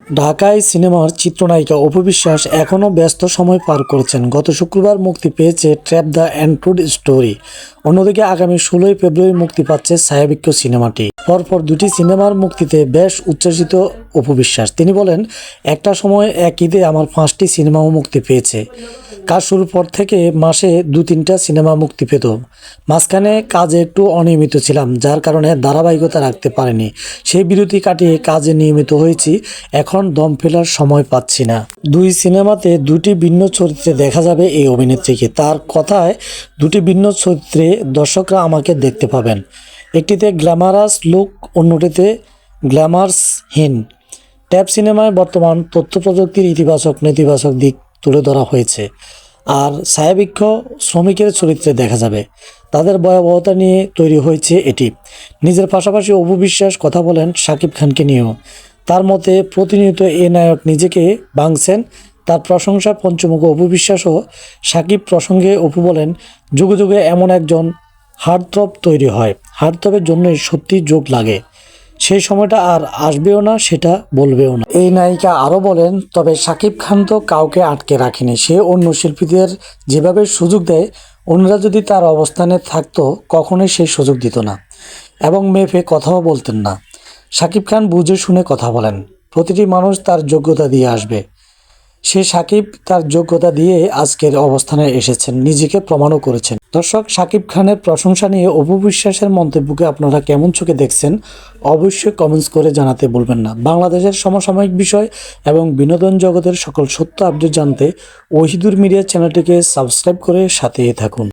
ঢাকায় সিনেমার চিত্রনায়িকা অপু বিশ্বাস এখনও ব্যস্ত সময় পার করছেন। গত শুক্রবার মুক্তি পেয়েছে ট্র্যাপ দ্য আনটোল্ড স্টোরি। অন্যদিকে আগামী 16ই ফেব্রুয়ারি মুক্তি পাচ্ছে ছায়াবৃক্ষ সিনেমাটি। পরপর দুটি সিনেমার মুক্তিতে বেশ উচ্ছ্বসিত অপু বিশ্বাস। তিনি বলেন, একটা সময় এক ঈদে আমার 5টি সিনেমাও মুক্তি পেয়েছে। কাজ শুরুর পর থেকে মাসে 2-3টা সিনেমা মুক্তি পেত। মাঝখানে কাজে একটু অনিয়মিত ছিলাম, যার কারণে ধারাবাহিকতা রাখতে পারিনি। সেই বিরতি কাটিয়ে কাজে নিয়মিত হয়েছি। এখন দম ফেলার সময় পাচ্ছি না। দুই সিনেমাতে দুটি ভিন্ন চরিত্রে দেখা যাবে এই অভিনেত্রীকে। তার কথায় দুটি ভিন্ন চরিত্রে দর্শকরা আমাকে দেখতে পাবেন। একটিতে গ্ল্যামারাস লুক, অন্যটিতে গ্ল্যামারসহীন। ট্যাব সিনেমায় বর্তমান তথ্য প্রযুক্তির ইতিবাচক নেতিবাচক দিক তুলে ধরা হয়েছে। আর ছায়াবৃক্ষ শ্রমিকের চরিত্রে দেখা যাবে। তাদের ভয়াবহতা নিয়ে তৈরি হয়েছে এটি। নিজের পাশাপাশি অপু বিশ্বাস কথা বলেন শাকিব খানকে নিয়েও। তার মতে, প্রতিনিয়ত এ নায়ক নিজেকে ভাঙছেন। তার প্রশংসা পঞ্চমুখ অপু বিশ্বাসও। শাকিব প্রসঙ্গে অপু বলেন, যুগে যুগে এমন একজন হার্টথ্রব তৈরি হয়। হার্টথ্রবের জন্যই সত্যি যোগ লাগে। সেই সময়টা আর আসবেও না, সেটা বলবেও না। এই নায়িকা আরও বলেন, তবে শাকিব খান তো কাউকে আটকে রাখেনি। সে অন্য শিল্পীদের যেভাবে সুযোগ দেয়, অন্যরা যদি তার অবস্থানে থাকতো কখনোই সেই সুযোগ দিত না এবং মেপে কথাও বলতেন না। শাকিব খান বুঝে শুনে কথা বলেন। প্রতিটি মানুষ তার যোগ্যতা দিয়ে আসবে। শাকিব তার যোগ্যতা দিয়ে আজকের অবস্থানে এসেছেন, নিজেকে প্রমাণও করেছেন। দর্শক, শাকিব খানের প্রশংসা নিয়ে অপু বিশ্বাসের মন্তব্যকে আপনারা কেমন চোখে দেখছেন অবশ্যই কমেন্টস করে জানাতে ভুলবেন না। বাংলাদেশের সমসাময়িক বিষয় এবং বিনোদন জগতের সকল সত্য আপডেট জানতে ওহিদুর মিডিয়া চ্যানেলটিকে সাবস্ক্রাইব করে সাথেই থাকুন।